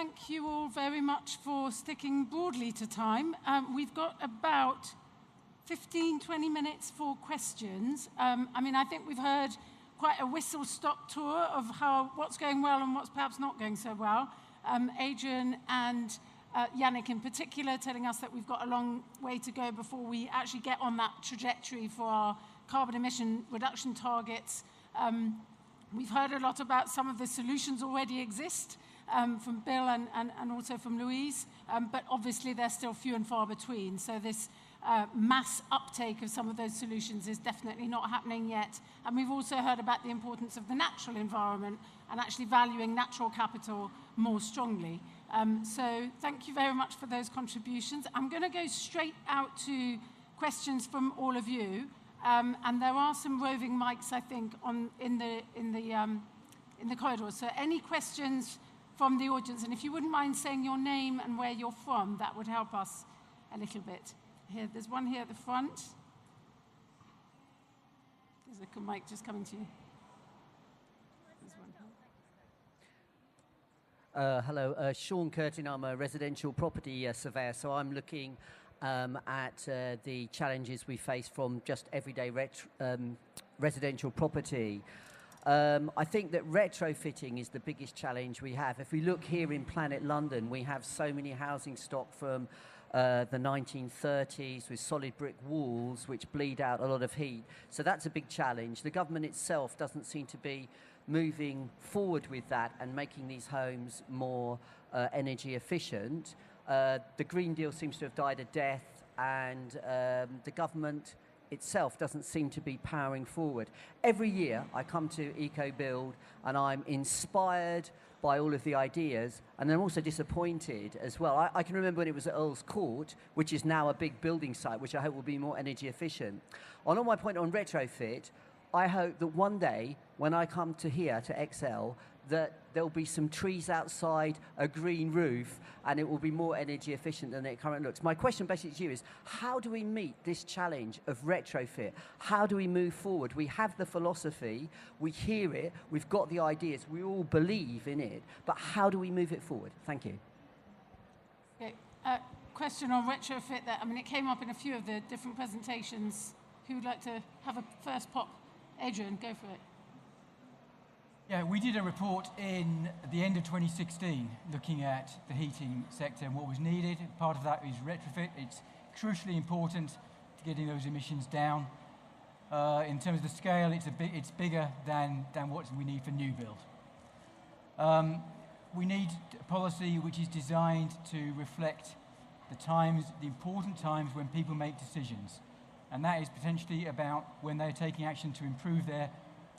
thank you all very much for sticking broadly to time. We've got about 15, 20 minutes for questions. I think we've heard quite a whistle-stop tour of what's going well and what's perhaps not going so well. Adrian and Jannik in particular telling us that we've got a long way to go before we actually get on that trajectory for our carbon emission reduction targets. We've heard a lot about some of the solutions already exist from Bill and also from Louise, but obviously they're still few and far between. So this mass uptake of some of those solutions is definitely not happening yet. And we've also heard about the importance of the natural environment and actually valuing natural capital more strongly. So thank you very much for those contributions. I'm going to go straight out to questions from all of you. And there are some roving mics, I think, in the corridor. So any questions from the audience? And if you wouldn't mind saying your name and where you're from, that would help us a little bit. Here, there's one here at the front. There's a mic just coming to you. There's one here. Hello, Sean Curtin. I'm a residential property surveyor, so I'm looking at the challenges we face from just everyday residential property. I think that retrofitting is the biggest challenge we have. If we look here in Planet London, we have so many housing stock from the 1930s with solid brick walls which bleed out a lot of heat. So that's a big challenge. The government itself doesn't seem to be moving forward with that and making these homes more energy efficient. The Green Deal seems to have died a death, and the government itself doesn't seem to be powering forward. Every year I come to ecobuild and I'm inspired by all of the ideas, and I'm also disappointed as well. I can remember when it was at Earl's Court, which is now a big building site, which I hope will be more energy efficient. On my point on retrofit, I hope that one day when I come to here to XL, that there'll be some trees outside, a green roof, and it will be more energy efficient than it currently looks. My question basically to you is, how do we meet this challenge of retrofit? How do we move forward? We have the philosophy, we hear it, we've got the ideas, we all believe in it, but how do we move it forward? Thank you. Okay. Question on retrofit that, it came up in a few of the different presentations. Who would like to have a first pop? Adrian, go for it. Yeah, we did a report at the end of 2016 looking at the heating sector and what was needed. Part of that is retrofit. It's crucially important to getting those emissions down. In terms of the scale, it's bigger than what we need for new build. We need a policy which is designed to reflect the important times when people make decisions. And that is potentially about when they're taking action to improve their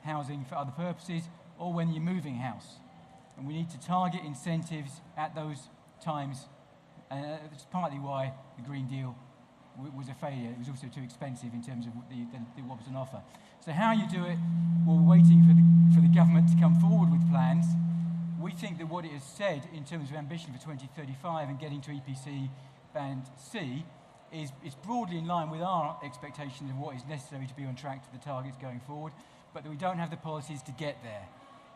housing for other purposes, or when you're moving house. And we need to target incentives at those times. That's partly why the Green Deal was a failure. It was also too expensive in terms of what was on offer. So how you do it, we're waiting for the government to come forward with plans. We think that what it has said in terms of ambition for 2035 and getting to EPC Band C is broadly in line with our expectations of what is necessary to be on track to the targets going forward, but that we don't have the policies to get there.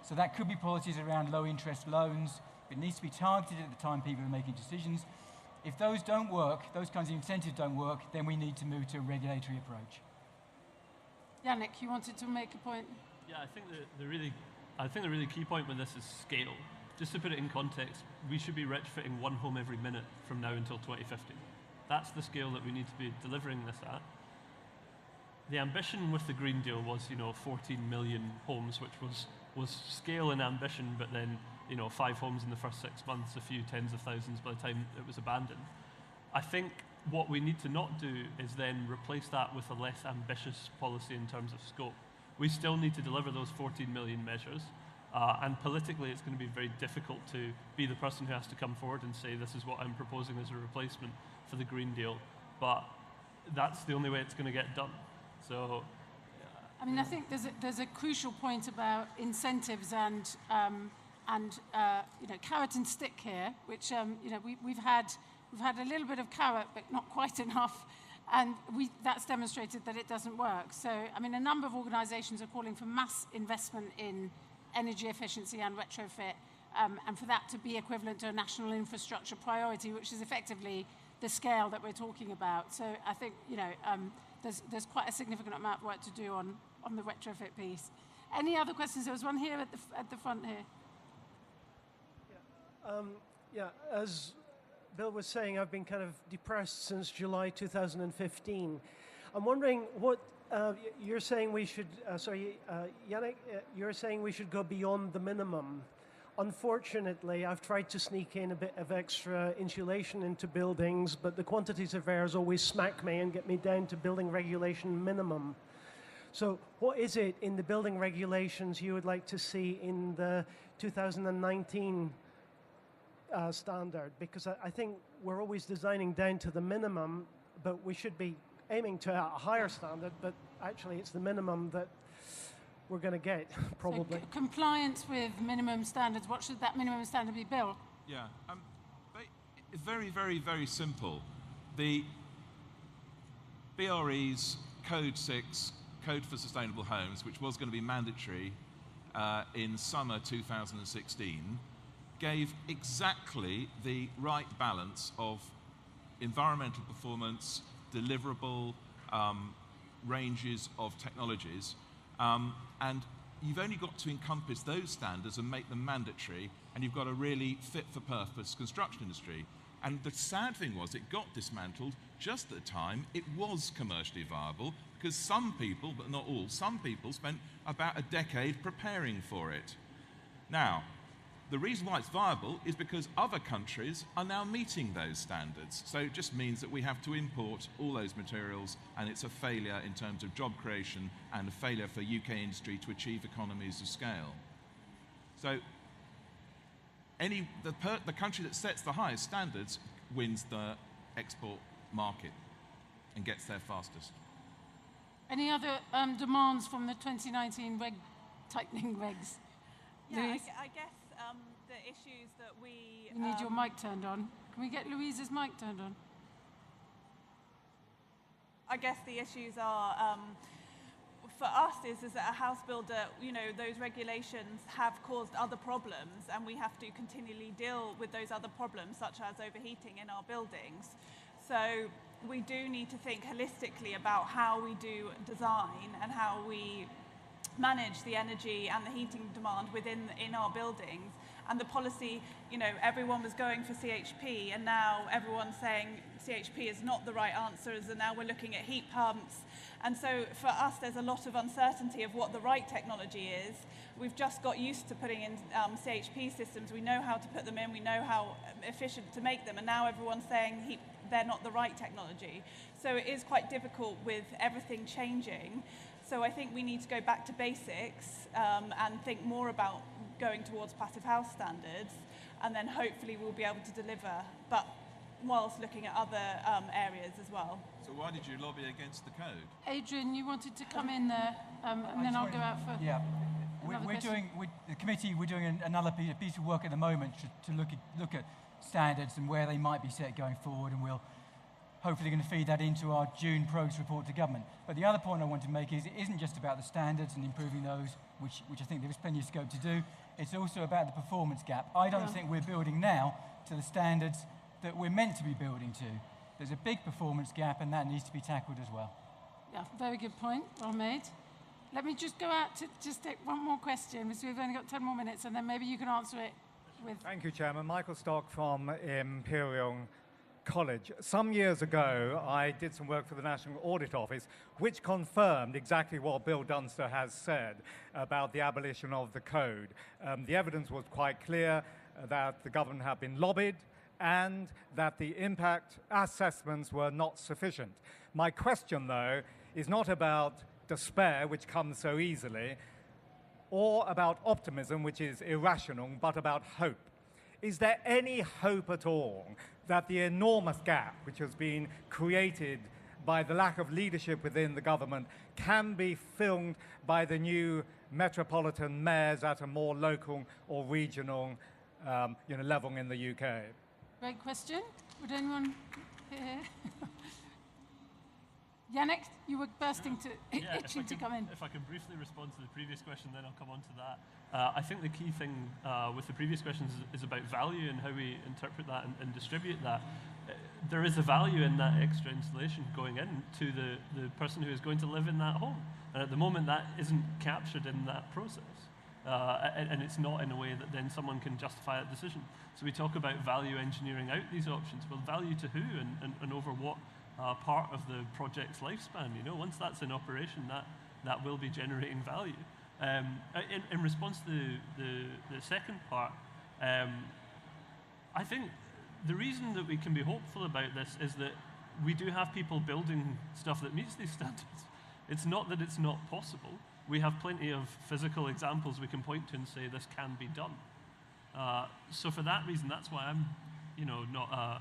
So that could be policies around low interest loans. It needs to be targeted at the time people are making decisions. If those don't work, those kinds of incentives don't work, then we need to move to a regulatory approach. Jannik, you wanted to make a point? Yeah, I think the really key point with this is scale. Just to put it in context, we should be retrofitting one home every minute from now until 2050. That's the scale that we need to be delivering this at. The ambition with the Green Deal was, 14 million homes, which was scale and ambition, but then, 5 homes in the first 6 months, a few tens of thousands by the time it was abandoned. I think what we need to not do is then replace that with a less ambitious policy in terms of scope. We still need to deliver those 14 million measures, and politically it's going to be very difficult to be the person who has to come forward and say, this is what I'm proposing as a replacement for the Green Deal, but that's the only way it's going to get done. So, I think there's a crucial point about incentives and carrot and stick here, which we've had a little bit of carrot, but not quite enough, and that's demonstrated that it doesn't work. So, a number of organisations are calling for mass investment in energy efficiency and retrofit. and for that to be equivalent to a national infrastructure priority, which is effectively the scale that we're talking about. So I think, there's quite a significant amount of work to do on the retrofit piece. Any other questions? There was one here at the front here. As Bill was saying, I've been kind of depressed since July 2015. I'm wondering what you're saying we should, Jannik, you're saying we should go beyond the minimum. Unfortunately, I've tried to sneak in a bit of extra insulation into buildings, but the quantity surveyors always smack me and get me down to building regulation minimum. So what is it in the building regulations you would like to see in the 2019 standard? Because I think we're always designing down to the minimum, but we should be aiming to a higher standard, but actually it's the minimum that we're going to get, probably. So compliance with minimum standards, what should that minimum standard be, Bill? Yeah, very, very, very simple. The BRE's Code 6, Code for Sustainable Homes, which was going to be mandatory in summer 2016, gave exactly the right balance of environmental performance, deliverable ranges of technologies, and you've only got to encompass those standards and make them mandatory, and you've got a really fit-for-purpose construction industry. And the sad thing was it got dismantled just at the time it was commercially viable, because some people, but not all, some people spent about a decade preparing for it. Now, the reason why it's viable is because other countries are now meeting those standards. So it just means that we have to import all those materials, and it's a failure in terms of job creation and a failure for UK industry to achieve economies of scale. So the country that sets the highest standards wins the export market and gets there fastest. Any other demands from the 2019 tightening regs? Yeah, Louise? I guess the issues that we... You need your mic turned on. Can we get Louise's mic turned on? I guess the issues are, for us, is that a house builder, those regulations have caused other problems, and we have to continually deal with those other problems, such as overheating in our buildings. So we do need to think holistically about how we do design and how we manage the energy and the heating demand in our buildings. And the policy, everyone was going for CHP, and now everyone's saying CHP is not the right answer, and now we're looking at heat pumps. And so for us, there's a lot of uncertainty of what the right technology is. We've just got used to putting in CHP systems. We know how to put them in. We know how efficient to make them. And now everyone's saying they're not the right technology. So it is quite difficult with everything changing. So I think we need to go back to basics and think more about going towards passive house standards, and then hopefully we'll be able to deliver, but whilst looking at other areas as well. So why did you lobby against the code? Adrian, you wanted to come in there, and then I'll go out for the committee, we're doing another piece of work at the moment to look at standards and where they might be set going forward, and we'll hopefully going to feed that into our June progress report to government. But the other point I want to make is it isn't just about the standards and improving those, which I think there is plenty of scope to do. It's also about the performance gap. I don't think we're building now to the standards that we're meant to be building to. There's a big performance gap, and that needs to be tackled as well. Yeah, very good point, well made. Let me just go out to just take one more question, because we've only got 10 more minutes, and then maybe you can answer it with... Thank you, Chairman. Michael Stock from Imperial College. Some years ago, I did some work for the National Audit Office, which confirmed exactly what Bill Dunster has said about the abolition of the code. The evidence was quite clear that the government had been lobbied and that the impact assessments were not sufficient. My question, though, is not about despair, which comes so easily, or about optimism, which is irrational, but about hope. Is there any hope at all that the enormous gap which has been created by the lack of leadership within the government can be filled by the new metropolitan mayors at a more local or regional level in the UK? Great question. Would anyone here? Jannik, you were bursting to, Yeah, itching to come in. If I can briefly respond to the previous question, then I'll come on to that. I think the key thing with the previous questions is about value and how we interpret that and distribute that. There is a value in that extra installation going in to the person who is going to live in that home. And at the moment, that isn't captured in that process. And it's not in a way that then someone can justify that decision. So we talk about value engineering out these options. Well, value to who and over what part of the project's lifespan? You know, once that's in operation, that will be generating value. In response to the second part, I think the reason that we can be hopeful about this is that we do have people building stuff that meets these standards. It's not that it's not possible. We have plenty of physical examples we can point to and say this can be done. So for that reason, that's why I'm, not,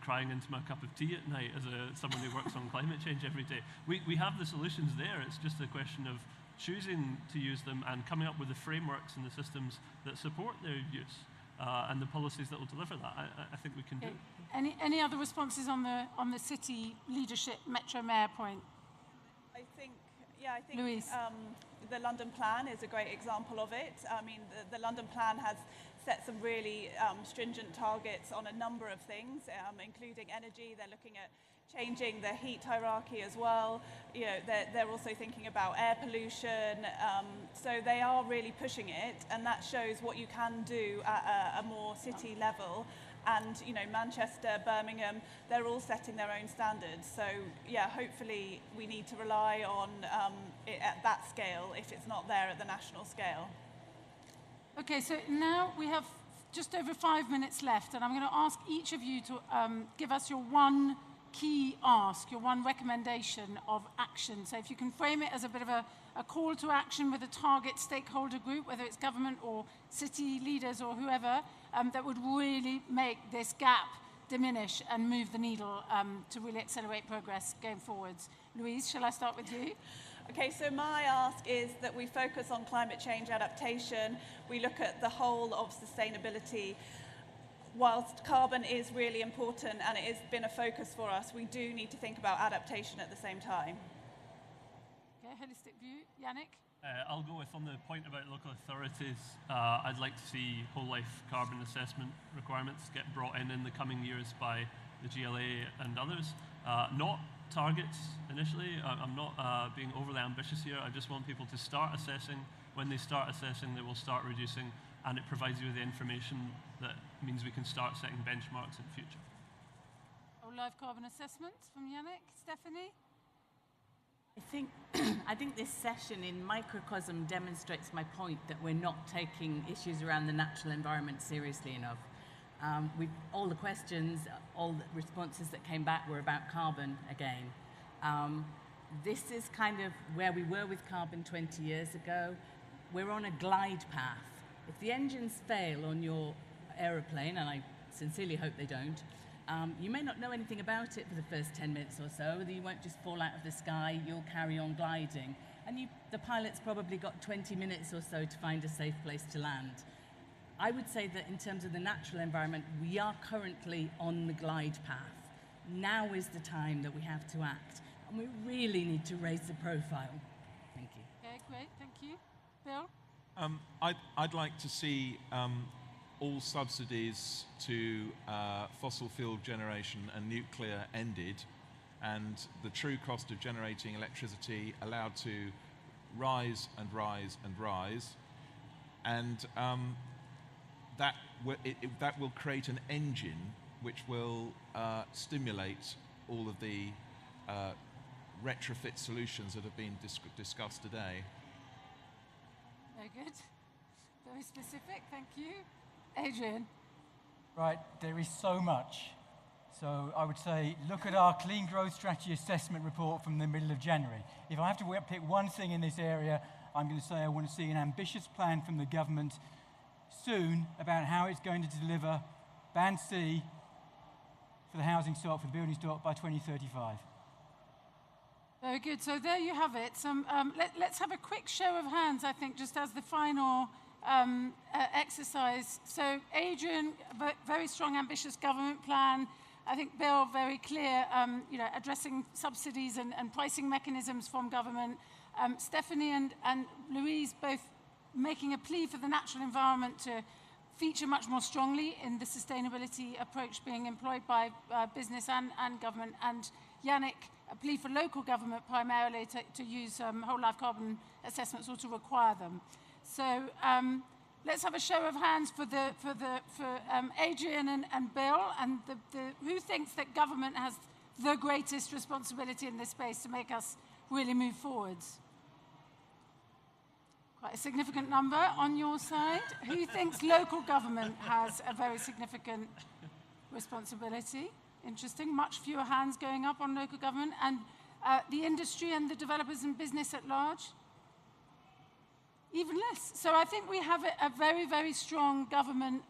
crying into my cup of tea at night as someone who works on climate change every day. We have the solutions there. It's just a question of choosing to use them and coming up with the frameworks and the systems that support their use and the policies that will deliver that. I think we can do. Any other responses on the city leadership Metro Mayor point? I think Louise. The London Plan is a great example of it. I mean, the London Plan has set some really stringent targets on a number of things, including energy. They're looking at changing the heat hierarchy as well. You know, they're also thinking about air pollution. So they are really pushing it, and that shows what you can do at a more city level. And Manchester, Birmingham, they're all setting their own standards. So yeah, hopefully we need to rely on it at that scale if it's not there at the national scale. Okay, so now we have just over 5 minutes left, and I'm going to ask each of you to give us your one key ask, your one recommendation of action. So if you can frame it as a bit of a call to action with a target stakeholder group, whether it's government or city leaders or whoever, that would really make this gap diminish and move the needle to really accelerate progress going forwards. Louise, shall I start with you? Okay, so my ask is that we focus on climate change adaptation. We look at the whole of sustainability. Whilst carbon is really important and it has been a focus for us, we do need to think about adaptation at the same time. Okay, holistic view. Jannik? I'll go with, on the point about local authorities, I'd like to see whole life carbon assessment requirements get brought in the coming years by the GLA and others. Not targets initially. I'm not being overly ambitious here. I just want people to start assessing. When they start assessing, they will start reducing, and it provides you with the information that means we can start setting benchmarks in the future. Whole life carbon assessments from Jannik. Stephanie? I think this session in microcosm demonstrates my point that we're not taking issues around the natural environment seriously enough. All the questions, all the responses that came back were about carbon again. This is kind of where we were with carbon 20 years ago. We're on a glide path. If the engines fail on your aeroplane, and I sincerely hope they don't, you may not know anything about it for the first 10 minutes or so. You won't just fall out of the sky, you'll carry on gliding. And the pilot's probably got 20 minutes or so to find a safe place to land. I would say that in terms of the natural environment, we are currently on the glide path. Now is the time that we have to act. And we really need to raise the profile. Thank you. Okay, great, thank you. Bill? I'd like to see all subsidies to fossil fuel generation and nuclear ended, and the true cost of generating electricity allowed to rise and rise and rise, and that will create an engine which will stimulate all of the retrofit solutions that have been discussed today. Very good. Very specific, thank you. Adrian? Right, there is so much. So I would say, look at our Clean Growth Strategy Assessment report from the middle of January. If I have to pick one thing in this area, I'm going to say I want to see an ambitious plan from the government soon about how it's going to deliver Band C for the housing stock, for the building stock, by 2035. Very good. So there you have it. Let's have a quick show of hands, I think, just as the final exercise. So Adrian, very strong, ambitious government plan. I think Bill very clear, you know, addressing subsidies and pricing mechanisms from government. Stephanie and Louise both making a plea for the natural environment to feature much more strongly in the sustainability approach being employed by business and government. And Jannik, a plea for local government primarily to use whole life carbon assessments or to require them. So let's have a show of hands for Adrian and Bill, and who thinks that government has the greatest responsibility in this space to make us really move forwards. Quite a significant number on your side. Who thinks local government has a very significant responsibility? Interesting. Much fewer hands going up on local government. And the industry and the developers and business at large? Even less. So I think we have a very, very strong government.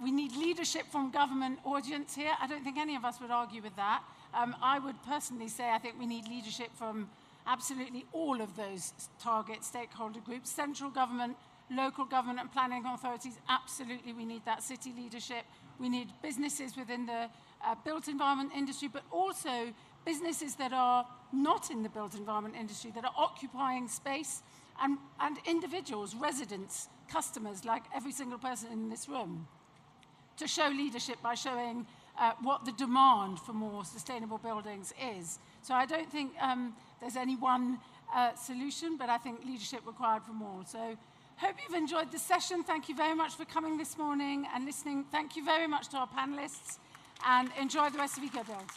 We need leadership from government audience here. I don't think any of us would argue with that. I would personally say I think we need leadership from absolutely all of those target stakeholder groups. Central government, local government and planning authorities, absolutely we need that city leadership. We need businesses within the built environment industry, but also businesses that are not in the built environment industry, that are occupying space, and individuals, residents, customers, like every single person in this room, to show leadership by showing what the demand for more sustainable buildings is. So I don't think there's any one solution, but I think leadership required from all. So hope you've enjoyed the session. Thank you very much for coming this morning and listening. Thank you very much to our panelists, and enjoy the rest of ecobuild.